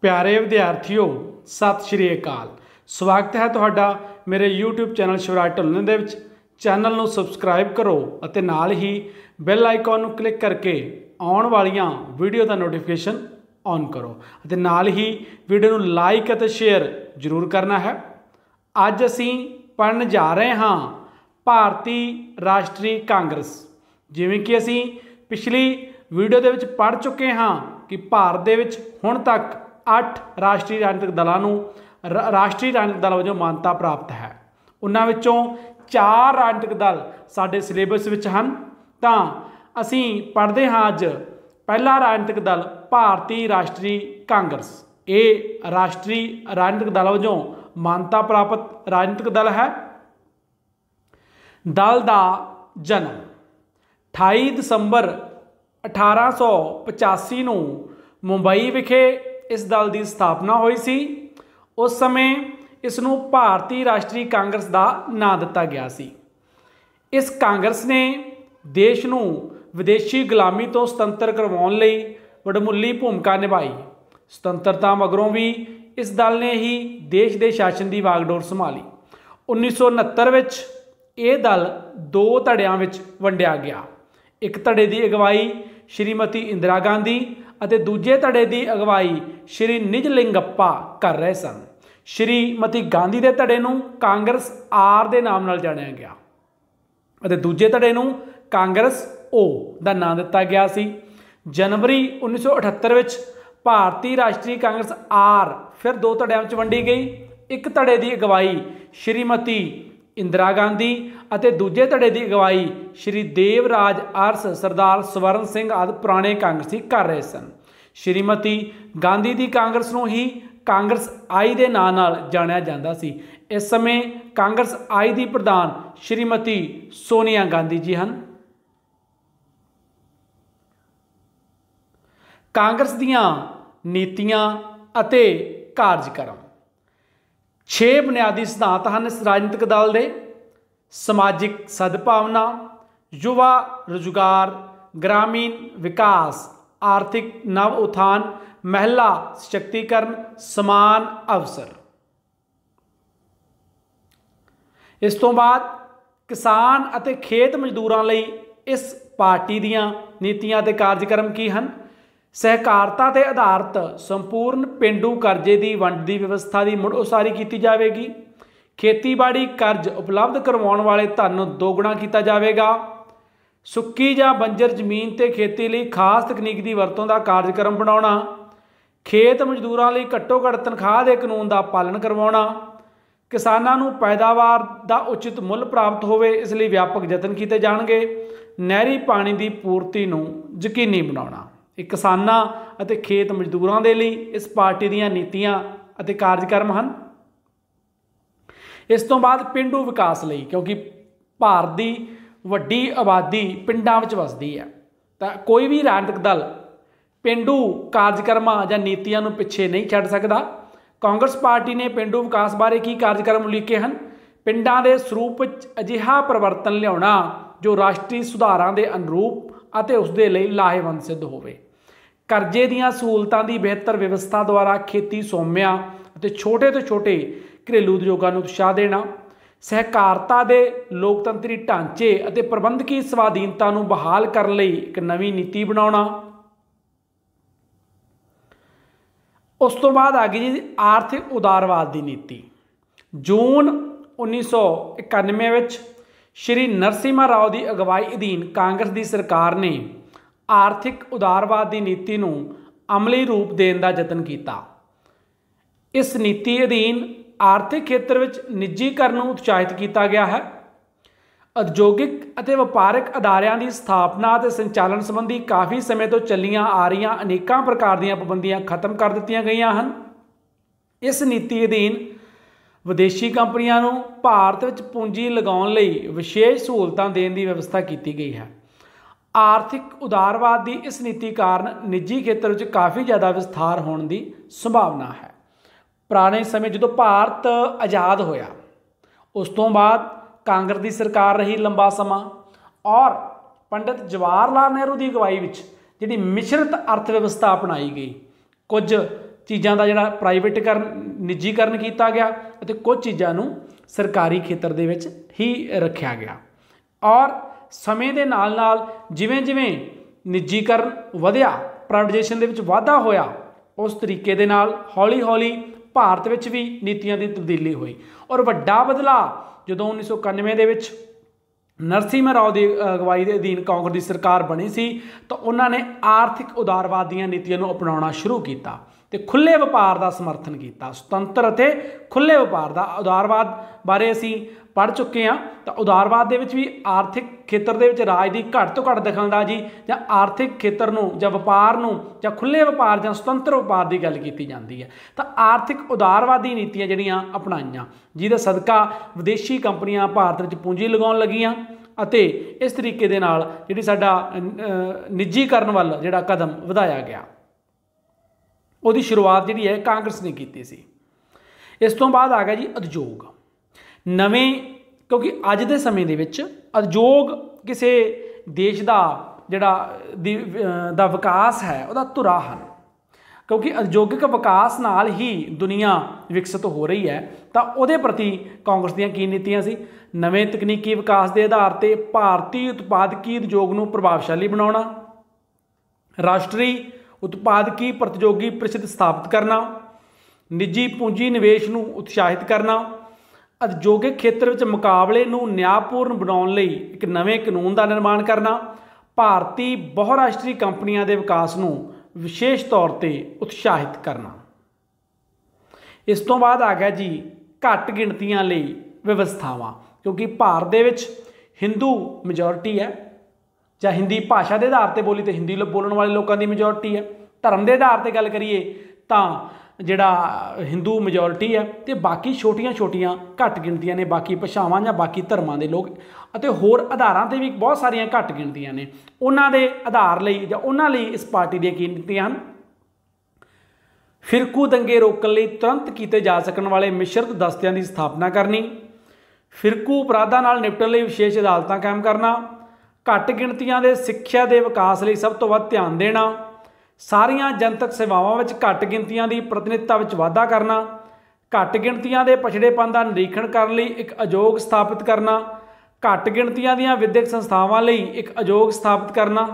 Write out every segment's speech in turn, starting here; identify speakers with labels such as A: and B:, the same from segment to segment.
A: प्यारे विद्यार्थियों सत श्री अकाल। स्वागत है तुहाडा मेरे यूट्यूब चैनल शिवराज ढुल्लन दे विच। चैनल नूं सबसक्राइब करो अते नाल ही बैल आइकॉन नूं क्लिक करके आउण वालियां वीडियो का नोटिफिकेशन ऑन करो अते नाल ही वीडियो नूं लाइक अते शेयर जरूर करना है। अज असीं पढ़न जा रहे हाँ भारती राष्ट्रीय कांग्रेस। जिवें कि असीं पिछली वीडियो दे विच पढ़ चुके हाँ कि भारत दे विच हुण तक 8 राष्ट्रीय राजनीतिक दलों नूं राष्ट्रीय राजनीतिक दल वजों मानता प्राप्त है। उन्हां विचों 4 राजनीतिक दल साडे सिलेबस विच हन। तां असीं पढ़दे हाँ अज पहला राजनीतिक दल भारतीय राष्ट्रीय कांग्रेस। ये राष्ट्रीय राजनीतिक दल वजों मानता प्राप्त राजनीतिक दल है। दल का जन्म 28 दिसंबर 1885 नूं मुंबई विखे इस दल की स्थापना हुई सी। उस समय इसनूं भारतीय राष्ट्रीय कांग्रेस का नाम दिता गया सी। इस कांग्रेस ने देश नूं विदेशी गुलामी तो सुतंत्र करवाउण लई वडमुली भूमिका निभाई। सुतंत्रता मगरों भी इस दल ने ही देश के शासन की वागडोर संभाली। 1969 विच ये दल 2 धड़ियां विच वंडिया गया। एक धड़े की अगवाई श्रीमती इंदिरा गांधी अते दूजे धड़े की अगवाई श्री निजलिंगप्पा कर रहे सन। श्रीमती गांधी के धड़े नूं कांग्रेस आर के नाम नाल जानिया गया अते दूजे धड़े नूं कांग्रेस ओ का नाम दिता गया सी। जनवरी 1978 विच भारतीय राष्ट्रीय कांग्रेस आर फिर 2 धड़ियां विच वंडी गई। एक धड़े की अगवाई श्रीमती इंदिरा गांधी अते दूजे धड़े की अगवाई श्री देवराज अरस सरदार स्वर्ण सिंह आदि पुराने कांग्रेसी कर रहे सन। श्रीमती गांधी की कांग्रेस नूं ही कांग्रेस आई के नाम नाल जानिया जांदा सी। इस समय कांग्रेस आई की प्रधान श्रीमती सोनिया गांधी जी हैं। कांग्रेस दीआं नीतियां अते कार्यक्रम 6 बुनियादी सिद्धांत हैं इस राजनीतिक दल के। समाजिक सद्भावना, युवा रोजगार, ग्रामीण विकास, आर्थिक नव उत्थान, महिला सशक्तिकरण, समान अवसर। इस तो बाद किसान अते खेत मजदूरों लई इस पार्टी दीआं नीतियां ते कार्यक्रम की हैं। सहकारता ते आधारित संपूर्ण पेंडू करजे की वंड की व्यवस्था की मुड़ उसारी की जाएगी। खेतीबाड़ी कर्ज उपलब्ध करवाउण वाले धन नूं दोगुणा किया जाएगा। सुक्की जां बंजर जमीन ते खेती लई खास तकनीक की वरतों का कार्यक्रम बनाउणा। खेत मजदूरों लई घट्टो घट्ट तनख्वाह के कानून का पालन करवाउणा। किसानां नूं पैदावार का उचित मुल प्राप्त होवे इस लई व्यापक यतन किए जाणगे। नहरी पानी की पूर्ति नूं यकीनी बनाउणा। ये किसानां अते खेत मजदूरों के लिए इस पार्टी दीआं नीतियां अते कार्यक्रम हैं। इस तो बाद पेंडू विकास लई, क्योंकि भारत की वड्डी आबादी पिंडां विच वसदी है, तो कोई भी राजनीतिक दल पेंडू कार्यक्रमां जां नीतियां नूं पिछे नहीं छड्ड सकदा। कांग्रेस पार्टी ने पेंडू विकास बारे की कार्यक्रम उलीके हैं। पिंडां दे सरूप विच अजिहा परिवर्तन लियाउणा जो राष्ट्रीय सुधारां दे अनुरूप अते उसदे लई लाहेवंद सिद्ध होवे। करजे दीआं सहूलतां दी बेहतर व्यवस्था द्वारा खेती सौम्या अते छोटे तो छोटे घरेलू उद्योगां नूं उत्साह देना। सहकारता दे लोकतंत्री ढांचे अते प्रबंधकी स्वाधीनता नूं बहाल करन लई एक नवीं नीति बनाउणा। उस तो बाद आ गई जी आर्थिक उदारवाद की नीति। जून 1991 विच श्री नरसिम्हा राव की अगवाई अधीन कांग्रेस की सरकार ने आर्थिक उदारवाद की नीति नूं अमली रूप देने का यतन किया। इस नीति अधीन आर्थिक खेत्र विच निजीकरण नूं उत्साहित किया गया है। उद्योगिक अते वपारक अदारियां की स्थापना अते संचालन संबंधी काफ़ी समय तो चलियां आ रही अनेकों प्रकार दी पाबंदियां खत्म कर दित्तियां गईयां हन। इस नीति अधीन विदेशी कंपनियां नूं भारत विच पूंजी लगाउण लई विशेष सहूलतां देण दी व्यवस्था की गई है। आर्थिक उदारवाद की इस नीति कारण निजी खेत्र में काफ़ी ज़्यादा विस्तार होने की संभावना है। पुराने समय जो भारत आज़ाद होया उस तो बाद कांग्रेस की सरकार रही लंबा समा और पंडित जवाहर लाल नेहरू की अगवाई विच जिहड़ी मिश्रित अर्थव्यवस्था अपनाई गई। कुछ ਚੀਜ਼ਾਂ ਦਾ ਜਿਹੜਾ ਪ੍ਰਾਈਵੇਟੀਕਰਨ ਨਿੱਜੀਕਰਨ ਕੀਤਾ ਗਿਆ ਅਤੇ ਕੁਝ ਚੀਜ਼ਾਂ ਨੂੰ ਸਰਕਾਰੀ ਖੇਤਰ ਦੇ ਵਿੱਚ ਹੀ ਰੱਖਿਆ ਗਿਆ। ਔਰ ਸਮੇਂ ਦੇ ਨਾਲ ਨਾਲ ਜਿਵੇਂ ਜਿਵੇਂ ਨਿੱਜੀਕਰਨ ਵਧਿਆ, ਪ੍ਰਾਈਵੇਟਾਈਜੇਸ਼ਨ ਦੇ ਵਿੱਚ ਵਾਧਾ ਹੋਇਆ, ਉਸ ਤਰੀਕੇ ਦੇ ਨਾਲ ਹੌਲੀ ਹੌਲੀ ਭਾਰਤ ਵਿੱਚ ਵੀ ਨੀਤੀਆਂ ਦੀ ਤਬਦੀਲੀ ਹੋਈ। ਔਰ ਵੱਡਾ ਬਦਲਾਅ ਜਦੋਂ 1991 ਦੇ ਵਿੱਚ ਨਰਸਿਮਹਾ ਰਾਓ ਦੀ ਅਗਵਾਈ ਦੇ ਅਧੀਨ ਕਾਂਗਰਸ ਦੀ ਸਰਕਾਰ ਬਣੀ ਸੀ ਤਾਂ ਉਹਨਾਂ ਨੇ ਆਰਥਿਕ ਉਦਾਰਵਾਦ ਦੀਆਂ ਨੀਤੀਆਂ ਨੂੰ ਅਪਣਾਉਣਾ ਸ਼ੁਰੂ ਕੀਤਾ ਤੇ ਖੁੱਲ੍ਹੇ ਵਪਾਰ ਦਾ ਸਮਰਥਨ ਕੀਤਾ। ਸੁਤੰਤਰ ਅਤੇ ਖੁੱਲ੍ਹੇ ਵਪਾਰ ਦਾ ਉਦਾਰਵਾਦ ਬਾਰੇ ਅਸੀਂ ਪੜ੍ਹ ਚੁੱਕੇ ਹਾਂ। ਤਾਂ ਉਦਾਰਵਾਦ ਦੇ ਵਿੱਚ ਵੀ ਆਰਥਿਕ ਖੇਤਰ ਦੇ ਵਿੱਚ ਰਾਜ ਦੀ ਘੱਟ ਤੋਂ ਘੱਟ ਦਖਲਅੰਦਾਜ਼ੀ ਜਾਂ ਆਰਥਿਕ ਖੇਤਰ ਨੂੰ ਜਾਂ ਵਪਾਰ ਨੂੰ ਜਾਂ ਖੁੱਲ੍ਹੇ ਵਪਾਰ ਜਾਂ ਸੁਤੰਤਰ ਵਪਾਰ ਦੀ ਗੱਲ ਕੀਤੀ ਜਾਂਦੀ ਹੈ। ਤਾਂ ਆਰਥਿਕ ਉਦਾਰਵਾਦੀ ਨੀਤੀਆਂ ਜਿਹੜੀਆਂ ਅਪਣਾਈਆਂ, ਜਿਹਦੇ ਸਦਕਾ ਵਿਦੇਸ਼ੀ ਕੰਪਨੀਆਂ ਭਾਰਤ ਵਿੱਚ ਪੂੰਜੀ ਲਗਾਉਣ ਲੱਗੀਆਂ ਅਤੇ ਇਸ ਤਰੀਕੇ ਦੇ ਨਾਲ ਜਿਹੜੀ ਸਾਡਾ ਨਿੱਜੀਕਰਨ ਵੱਲ ਜਿਹੜਾ ਕਦਮ ਵਧਾਇਆ ਗਿਆ, ਉਹਦੀ ਸ਼ੁਰੂਆਤ ਜਿਹੜੀ ਹੈ ਕਾਂਗਰਸ ਨੇ ਕੀਤੀ ਸੀ। ਇਸ ਤੋਂ ਬਾਅਦ ਆ ਗਿਆ ਜੀ ਉਦਯੋਗ। ਨਵੇਂ, ਕਿਉਂਕਿ ਅੱਜ ਦੇ ਸਮੇਂ ਦੇ ਵਿੱਚ ਉਦਯੋਗ ਕਿਸੇ ਦੇਸ਼ ਦਾ ਜਿਹੜਾ ਦਾ ਵਿਕਾਸ ਹੈ ਉਹਦਾ ਧੁਰਾ ਹਨ, ਕਿਉਂਕਿ ਉਦਯੋਗਿਕ ਵਿਕਾਸ ਨਾਲ ਹੀ ਦੁਨੀਆ ਵਿਕਸਿਤ ਹੋ ਰਹੀ ਹੈ। ਤਾਂ ਉਹਦੇ ਪ੍ਰਤੀ ਕਾਂਗਰਸ ਦੀਆਂ ਕੀ ਨੀਤੀਆਂ ਸੀ? ਨਵੇਂ ਤਕਨੀਕੀ ਵਿਕਾਸ ਦੇ ਆਧਾਰ 'ਤੇ ਭਾਰਤੀ ਉਤਪਾਦਕੀ ਉਦਯੋਗ ਨੂੰ ਪ੍ਰਭਾਵਸ਼ਾਲੀ ਬਣਾਉਣਾ, ਰਾਸ਼ਟਰੀ ਉਤਪਾਦਕੀ ਪ੍ਰਤੀਯੋਗੀ ਪ੍ਰੀਸ਼ਦ ਸਥਾਪਿਤ ਕਰਨਾ, ਨਿੱਜੀ ਪੂੰਜੀ ਨਿਵੇਸ਼ ਨੂੰ ਉਤਸ਼ਾਹਿਤ ਕਰਨਾ, ਉਦਯੋਗਿਕ ਖੇਤਰ ਵਿੱਚ ਮੁਕਾਬਲੇ ਨੂੰ ਨਿਆਂਪੂਰਨ ਬਣਾਉਣ ਲਈ ਇੱਕ ਨਵੇਂ ਕਾਨੂੰਨ ਦਾ ਨਿਰਮਾਣ ਕਰਨਾ, ਭਾਰਤੀ ਬਹੁਰਾਸ਼ਟਰੀ ਕੰਪਨੀਆਂ ਦੇ ਵਿਕਾਸ ਨੂੰ ਵਿਸ਼ੇਸ਼ ਤੌਰ 'ਤੇ ਉਤਸ਼ਾਹਿਤ ਕਰਨਾ। ਇਸ ਤੋਂ ਬਾਅਦ ਆ ਗਿਆ ਜੀ ਘੱਟ ਗਿਣਤੀਆਂ ਲਈ ਵਿਵਸਥਾਵਾਂ, ਕਿਉਂਕਿ ਭਾਰਤ ਦੇ ਵਿੱਚ ਹਿੰਦੂ ਮੈਜੋਰਿਟੀ ਹੈ, ਜਾਂ ਹਿੰਦੀ ਭਾਸ਼ਾ ਦੇ ਆਧਾਰ 'ਤੇ ਬੋਲੀ ਤਾਂ ਹਿੰਦੀ ਬੋਲਣ ਵਾਲੇ ਲੋਕਾਂ ਦੀ ਮੈਜੋਰਿਟੀ ਹੈ। ਧਰਮ ਦੇ ਆਧਾਰ 'ਤੇ ਗੱਲ ਕਰੀਏ ਤਾਂ ਜਿਹੜਾ ਹਿੰਦੂ ਮੈਜੋਰਿਟੀ ਹੈ ਅਤੇ ਬਾਕੀ ਛੋਟੀਆਂ ਛੋਟੀਆਂ ਘੱਟ ਗਿਣਤੀਆਂ ਨੇ, ਬਾਕੀ ਭਾਸ਼ਾਵਾਂ ਜਾਂ ਬਾਕੀ ਧਰਮਾਂ ਦੇ ਲੋਕ ਅਤੇ ਹੋਰ ਆਧਾਰਾਂ 'ਤੇ ਵੀ ਬਹੁਤ ਸਾਰੀਆਂ ਘੱਟ ਗਿਣਤੀਆਂ ਨੇ। ਉਹਨਾਂ ਦੇ ਆਧਾਰ ਲਈ ਜਾਂ ਉਹਨਾਂ ਲਈ ਇਸ ਪਾਰਟੀ ਦੀਆਂ ਕੀ ਨੀਤੀਆਂ ਹਨ? ਫਿਰਕੂ ਦੰਗੇ ਰੋਕਣ ਲਈ ਤੁਰੰਤ ਕੀਤੇ ਜਾ ਸਕਣ ਵਾਲੇ ਮਿਸ਼ਰਤ ਦਸਤਿਆਂ ਦੀ ਸਥਾਪਨਾ ਕਰਨੀ, ਫਿਰਕੂ ਅਪਰਾਧਾਂ ਨਾਲ ਨਿਪਟਣ ਲਈ ਵਿਸ਼ੇਸ਼ ਅਦਾਲਤਾਂ ਕਾਇਮ ਕਰਨਾ, ਘੱਟ ਗਿਣਤੀਆਂ ਦੇ ਸਿੱਖਿਆ ਦੇ ਵਿਕਾਸ ਲਈ ਸਭ ਤੋਂ ਵੱਧ ਧਿਆਨ ਦੇਣਾ, ਸਾਰੀਆਂ ਜਨਤਕ ਸੇਵਾਵਾਂ ਵਿੱਚ ਘੱਟ ਗਿਣਤੀਆਂ ਦੀ ਪ੍ਰਤੀਨਿਧਤਾ ਵਿੱਚ ਵਾਧਾ ਕਰਨਾ, ਘੱਟ ਗਿਣਤੀਆਂ ਦੇ ਪਛੜੇਪਣ ਦਾ ਨਿਰੀਖਣ ਕਰਨ ਲਈ ਇੱਕ ਆਯੋਗ ਸਥਾਪਿਤ ਕਰਨਾ, ਘੱਟ ਗਿਣਤੀਆਂ ਦੀਆਂ ਵਿਦਿਅਕ ਸੰਸਥਾਵਾਂ ਲਈ ਇੱਕ ਆਯੋਗ ਸਥਾਪਿਤ ਕਰਨਾ।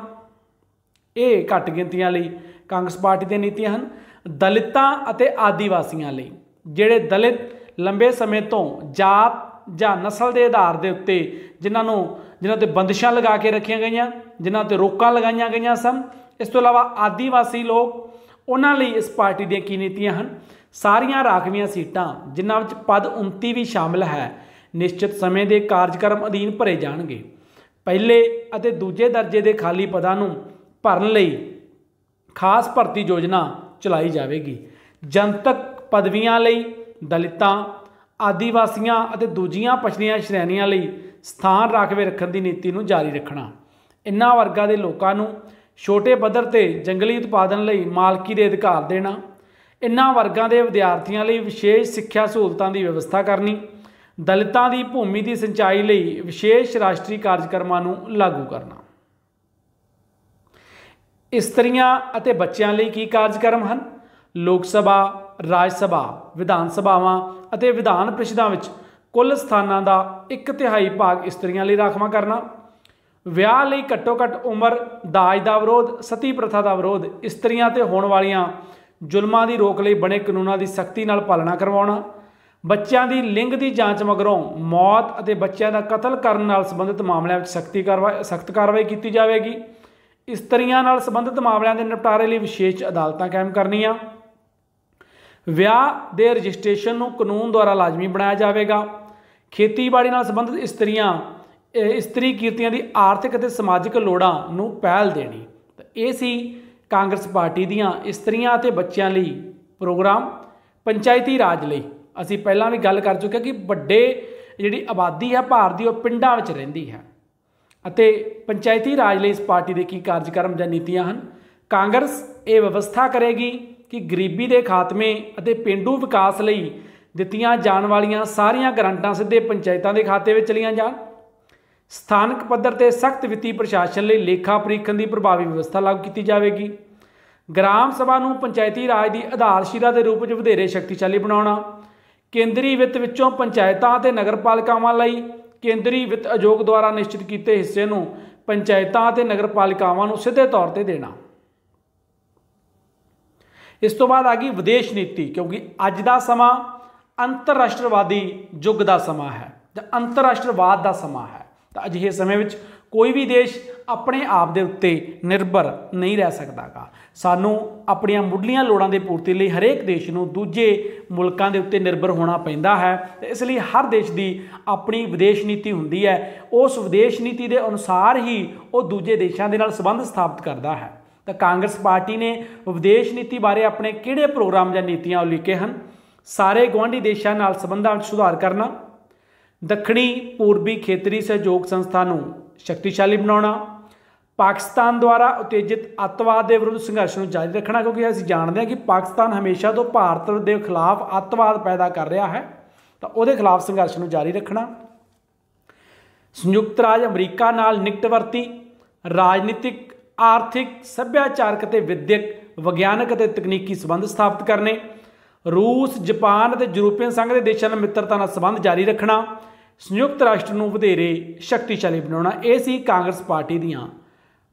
A: ਇਹ ਘੱਟ ਗਿਣਤੀਆਂ ਲਈ ਕਾਂਗਰਸ ਪਾਰਟੀ ਦੀਆਂ ਨੀਤੀਆਂ ਹਨ। ਦਲਿਤਾਂ ਅਤੇ ਆਦੀਵਾਸੀਆਂ ਲਈ, ਜਿਹੜੇ ਦਲਿਤ ਲੰਬੇ ਸਮੇਂ ਤੋਂ ਜਾਤ ਜਾਂ ਨਸਲ ਦੇ ਆਧਾਰ ਦੇ ਉੱਤੇ ਜਿਨ੍ਹਾਂ 'ਤੇ ਬੰਦਿਸ਼ਾਂ ਲਗਾ ਕੇ ਰੱਖੀਆਂ ਗਈਆਂ, ਜਿਨ੍ਹਾਂ 'ਤੇ ਰੋਕਾਂ ਲਗਾਈਆਂ ਗਈਆਂ ਸਨ। ਇਸ ਤੋਂ ਇਲਾਵਾ ਆਦੀਵਾਸੀ ਲੋਕ, ਉਹਨਾਂ ਲਈ ਇਸ ਪਾਰਟੀ ਦੀਆਂ ਕੀ ਨੀਤੀਆਂ ਹਨ? ਸਾਰੀਆਂ ਰਾਖਵੀਆਂ ਸੀਟਾਂ, ਜਿਨ੍ਹਾਂ ਵਿੱਚ ਪਦ 29 ਵੀ ਸ਼ਾਮਿਲ ਹੈ, ਨਿਸ਼ਚਿਤ ਸਮੇਂ ਦੇ ਕਾਰਜਕ੍ਰਮ ਅਧੀਨ ਭਰੇ ਜਾਣਗੇ। ਪਹਿਲੇ ਅਤੇ ਦੂਜੇ ਦਰਜੇ ਦੇ ਖਾਲੀ ਪਦਾਂ ਨੂੰ ਭਰਨ ਲਈ ਖਾਸ ਭਰਤੀ ਯੋਜਨਾ ਚਲਾਈ ਜਾਵੇਗੀ। ਜਨਤਕ ਪਦਵੀਆਂ ਲਈ ਦਲਿਤਾਂ, ਆਦੀਵਾਸੀਆਂ ਅਤੇ ਦੂਜੀਆਂ ਪਛੜੀਆਂ ਸ਼੍ਰੇਣੀਆਂ ਲਈ ਸਥਾਨ ਰਾਖਵੇਂ ਰੱਖਣ ਦੀ ਨੀਤੀ ਨੂੰ ਜਾਰੀ ਰੱਖਣਾ। ਇਨ੍ਹਾਂ ਵਰਗਾਂ ਦੇ ਲੋਕਾਂ ਨੂੰ ਛੋਟੇ ਪੱਧਰ 'ਤੇ ਜੰਗਲੀ ਉਤਪਾਦਨ ਲਈ ਮਾਲਕੀ ਦੇ ਅਧਿਕਾਰ ਦੇਣਾ, ਇਨ੍ਹਾਂ ਵਰਗਾਂ ਦੇ ਵਿਦਿਆਰਥੀਆਂ ਲਈ ਵਿਸ਼ੇਸ਼ ਸਿੱਖਿਆ ਸਹੂਲਤਾਂ ਦੀ ਵਿਵਸਥਾ ਕਰਨੀ, ਦਲਿਤਾਂ ਦੀ ਭੂਮੀ ਦੀ ਸਿੰਚਾਈ ਲਈ ਵਿਸ਼ੇਸ਼ ਰਾਸ਼ਟਰੀ ਕਾਰਜਕ੍ਰਮਾਂ ਨੂੰ ਲਾਗੂ ਕਰਨਾ। ਇਸਤਰੀਆਂ ਅਤੇ ਬੱਚਿਆਂ ਲਈ ਕੀ ਕਾਰਜਕ੍ਰਮ ਹਨ? ਲੋਕ ਸਭਾ, ਰਾਜ ਸਭਾ, ਵਿਧਾਨ ਸਭਾਵਾਂ ਅਤੇ ਵਿਧਾਨ ਪ੍ਰੀਸ਼ਦਾਂ ਵਿੱਚ ਕੁੱਲ ਸਥਾਨਾਂ ਦਾ 1/3 ਭਾਗ ਇਸਤਰੀਆਂ ਲਈ ਰਾਖਵਾਂ ਕਰਨਾ, ਵਿਆਹ ਲਈ ਘੱਟੋ ਘੱਟ ਉਮਰ, ਦਾਜ ਦਾ ਵਿਰੋਧ, ਸਤੀ ਪ੍ਰਥਾ ਦਾ ਵਿਰੋਧ, ਇਸਤਰੀਆਂ 'ਤੇ ਹੋਣ ਵਾਲੀਆਂ ਜ਼ੁਲਮਾਂ ਦੀ ਰੋਕ ਲਈ ਬਣੇ ਕਾਨੂੰਨਾਂ ਦੀ ਸਖਤੀ ਨਾਲ ਪਾਲਣਾ ਕਰਵਾਉਣਾ, ਬੱਚਿਆਂ ਦੀ ਲਿੰਗ ਦੀ ਜਾਂਚ ਮਗਰੋਂ ਮੌਤ ਅਤੇ ਬੱਚਿਆਂ ਦਾ ਕਤਲ ਕਰਨ ਨਾਲ ਸੰਬੰਧਿਤ ਮਾਮਲਿਆਂ ਵਿੱਚ ਸਖਤ ਕਾਰਵਾਈ ਕੀਤੀ ਜਾਵੇਗੀ, ਇਸਤਰੀਆਂ ਨਾਲ ਸੰਬੰਧਿਤ ਮਾਮਲਿਆਂ ਦੇ ਨਿਪਟਾਰੇ ਲਈ ਵਿਸ਼ੇਸ਼ ਅਦਾਲਤਾਂ ਕਾਇਮ ਕਰਨੀਆਂ, ਵਿਆਹ ਦੇ ਰਜਿਸਟ੍ਰੇਸ਼ਨ ਨੂੰ ਕਾਨੂੰਨ ਦੁਆਰਾ ਲਾਜ਼ਮੀ ਬਣਾਇਆ ਜਾਵੇਗਾ, ਖੇਤੀਬਾੜੀ ਨਾਲ ਸੰਬੰਧਿਤ ਇਸਤਰੀ ਕਿਰਤੀਆਂ ਦੀ ਆਰਥਿਕ ਅਤੇ ਸਮਾਜਿਕ ਲੋੜਾਂ ਨੂੰ ਪਹਿਲ ਦੇਣੀ। ਤਾਂ ਇਹ ਸੀ ਕਾਂਗਰਸ ਪਾਰਟੀ ਦੀਆਂ ਇਸਤਰੀਆਂ ਅਤੇ ਬੱਚਿਆਂ ਲਈ ਪ੍ਰੋਗਰਾਮ। ਪੰਚਾਇਤੀ ਰਾਜ ਲਈ ਅਸੀਂ ਪਹਿਲਾਂ ਵੀ ਗੱਲ ਕਰ ਚੁੱਕੇ ਕਿ ਵੱਡੇ ਜਿਹੜੀ ਆਬਾਦੀ ਹੈ ਭਾਰਤ ਦੀ, ਉਹ ਪਿੰਡਾਂ ਵਿੱਚ ਰਹਿੰਦੀ ਹੈ ਅਤੇ ਪੰਚਾਇਤੀ ਰਾਜ ਲਈ ਇਸ ਪਾਰਟੀ ਦੇ ਕੀ ਕਾਰਜਕ੍ਰਮ ਜਾਂ ਨੀਤੀਆਂ ਹਨ? ਕਾਂਗਰਸ ਇਹ ਵਿਵਸਥਾ ਕਰੇਗੀ ਕਿ ਗਰੀਬੀ ਦੇ ਖਾਤਮੇ ਅਤੇ ਪੇਂਡੂ ਵਿਕਾਸ ਲਈ ਦਿੱਤੀਆਂ ਜਾਣ ਵਾਲੀਆਂ ਸਾਰੀਆਂ ਗ੍ਰਾਂਟਾਂ ਸਿੱਧੇ ਪੰਚਾਇਤਾਂ ਦੇ ਖਾਤੇ ਵਿੱਚ ਚਲੀਆਂ ਜਾਣ, ਸਥਾਨਕ ਪੱਧਰ 'ਤੇ ਸਖਤ ਵਿੱਤੀ ਪ੍ਰਸ਼ਾਸਨ ਲਈ ਲੇਖਾ ਪ੍ਰੀਖਣ ਦੀ ਪ੍ਰਭਾਵੀ ਵਿਵਸਥਾ ਲਾਗੂ ਕੀਤੀ ਜਾਵੇਗੀ, ग्राम सभा नूं पंचायती राज की आधारशिला के रूप में वधेरे शक्तिशाली बनाउणा, केंद्री वित्त विचों पंचायतां ते नगरपालिकावां लई केंद्री वित्त आयोग द्वारा निश्चित किए हिस्से नूं पंचायतां ते नगरपालिकावां नूं सीधे तौर पर देना। इस तो बाद आ गई विदेश नीति, क्योंकि अज का समा अंतरराष्ट्रवादी युग का समा है, अंतरराष्ट्रवाद का समा है। तो अजिहे समय में कोई भी देश अपने आप के उत्ते निर्भर नहीं रह सकता गा। सानू अपनियां मुढ़लियां लोड़ां की पूर्ति लई हरेक देश नूं दूजे मुल्कां दे उत्ते निर्भर होना पैंदा है। तो इसलिए हर देश की अपनी विदेश नीति हुंदी है, उस विदेश नीति के अनुसार ही वो दूजे देशों के नाल संबंध स्थापित करता है। तो कांग्रेस पार्टी ने विदेश नीति बारे अपने किहड़े प्रोग्राम या नीतियां लिखे हैं? सारे गुआढ़ी देशों नाल संबंधां में सुधार करना, दक्षिणी पूर्वी खेतरी सहयोग संस्था नूं शक्तिशाली बनाना, पाकिस्तान द्वारा उत्तेजित अतवाद के विरुद्ध संघर्ष को जारी रखना, क्योंकि असीं जानते हैं कि पाकिस्तान हमेशा तो भारत के खिलाफ अतवाद पैदा कर रहा है, तो उसके खिलाफ संघर्ष को जारी रखना। संयुक्त राज अमरीका नाल निकटवर्ती राजनीतिक, आर्थिक, सभ्याचारक ते विद्यक, विग्यानक ते तकनीकी संबंध स्थापित करने, रूस, जापान ते यूरोपीयन संघ के देशों नाल मित्रता नाल संबंध जारी रखना, संयुक्त राष्ट्र नूं वधेरे शक्तिशाली बनाउणा। ये सी कांग्रेस पार्टी दीआं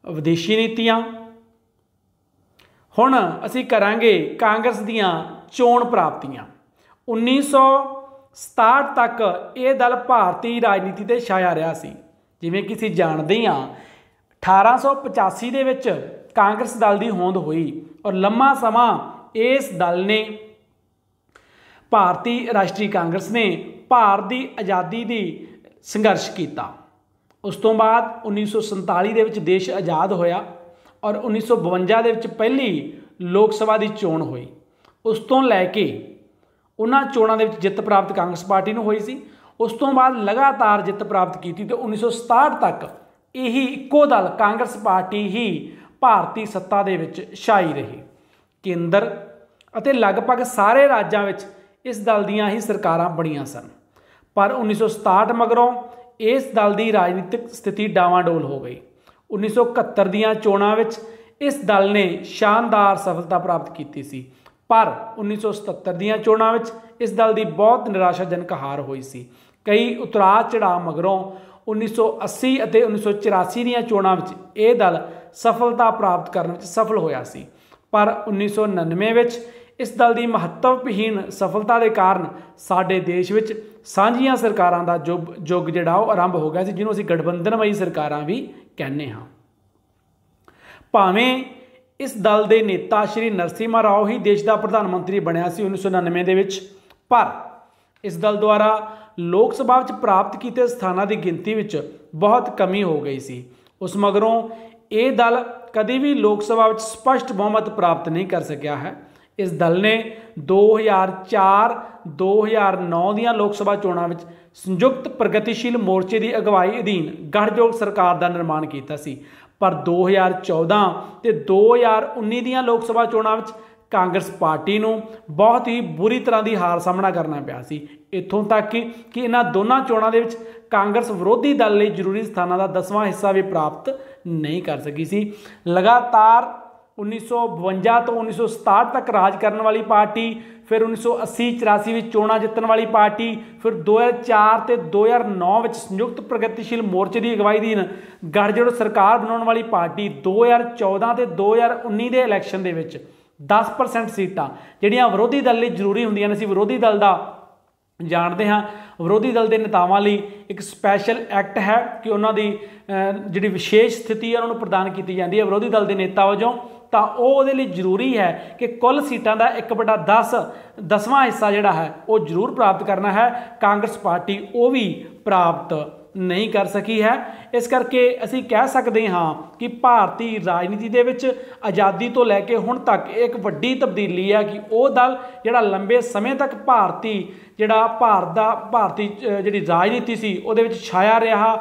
A: विदेशी नीतियां। हुण असीं करांगे कांग्रेस दीआं चोण प्राप्तियां। 1967 तक ये दल भारतीय राजनीति ते छाया रहा सी। जिवें कि असीं जाणदे हां 1885 दे विच कांग्रेस दल की होंद हुई और लंबा समा इस दल ने, भारतीय राष्ट्रीय कांग्रेस ने भारत की आज़ादी की संघर्ष किया। उस तो बाद 1947 दे विच देश आज़ाद होया और 1952 दे विच पहली लोक सभा की चोण हुई। उस तो लैके उन्हां चोणां दे विच जित प्राप्त कांग्रेस पार्टी नूं हुई सी। उस तो बाद लगातार जित प्राप्त की तो 1967 तक यही इक्को दल कांग्रेस पार्टी ही भारतीय सत्ता दे विच छाई रही। केंद्र अते लगभग सारे राज्यां विच इस दल दीआं ही सरकारां बणीआं सन, पर 1967 मगरों इस दल की राजनीतिक स्थिति डावाडोल हो गई। 1971 दीआं चोणां विच इस दल ने शानदार सफलता प्राप्त की सी, पर 1977 दीआं चोणां विच इस दल की बहुत निराशाजनक हार हुई सी। कई उतराव चढ़ाव मगरों 1980 और 1984 दीआं चोणां विच यह दल सफलता प्राप्त करने में सफल होया सी, पर 1999 विच इस दल की महत्वहीन सफलता के कारण साडे देश विच सांझियां सरकारां दा युग जिहड़ा वो आरंभ हो गया सी, जिन्हों असीं गठबंधनमई सरकारां भी कहने हाँ। भावें इस दल के नेता श्री नरसिम्हा राव ही देश का प्रधानमंत्री बनया सी 1999 दे विच, पर इस दल द्वारा लोक सभा विच प्राप्त किए स्थानां की गिनती विच बहुत कमी हो गई सी। उस मगरों ये दल कभी भी लोक सभा विच स्पष्ट बहुमत प्राप्त नहीं कर सकिया है। इस दल ने 2004-2009 दीआं लोक सभा चोणां विच संयुक्त प्रगतिशील मोर्चे की अगवाई अधीन गठजोड़ सरकार का निर्माण किया सी, पर 2014 ते 2019 दीआं लोक सभा चोणां विच कांग्रेस पार्टी नूं बहुत ही बुरी तरह की हार सामना करना पिया सी। इत्थों तक कि इन्हां दोनों चोणां दे विच कांग्रेस विरोधी दल लई जरूरी स्थानां का 10वां हिस्सा भी प्राप्त नहीं कर सकी सी। लगातार 1952 तो 1967 तक राज करने वाली पार्टी, फिर 1980-84 में चोणां जितन वाली पार्टी, फिर 2004 ते 2009 में संयुक्त प्रगतिशील मोर्चे की अगवाई अधीन गठजोड़ सरकार बनाने वाली पार्टी 2014 ते 2019 के इलैक्शन दे विच 10% सीटां जिहड़ियां विरोधी दल लई जरूरी हुंदियां ने। असीं विरोधी दल दा जानते हाँ, विरोधी दल के नेतावां लई एक स्पैशल एक्ट है कि उन्होंने जिहड़ी विशेष स्थिति है उन्होंने प्रदान की जाती है विरोधी दल के नेता वजों। तो वो जरूरी है कि कुल सीटां का 1/10 10वां हिस्सा जिहड़ा है वो जरूर प्राप्त करना है। कांग्रेस पार्टी वो भी प्राप्त नहीं कर सकी है। इस करके असीं कह सकते हाँ कि भारतीय राजनीति दे विच आज़ादी तो लैके हुण तक एक वड्डी तब्दीली है कि वो दल जिहड़ा लंबे समय तक भारती जिहड़ी राजनीति सी उहदे विच छाया रहा,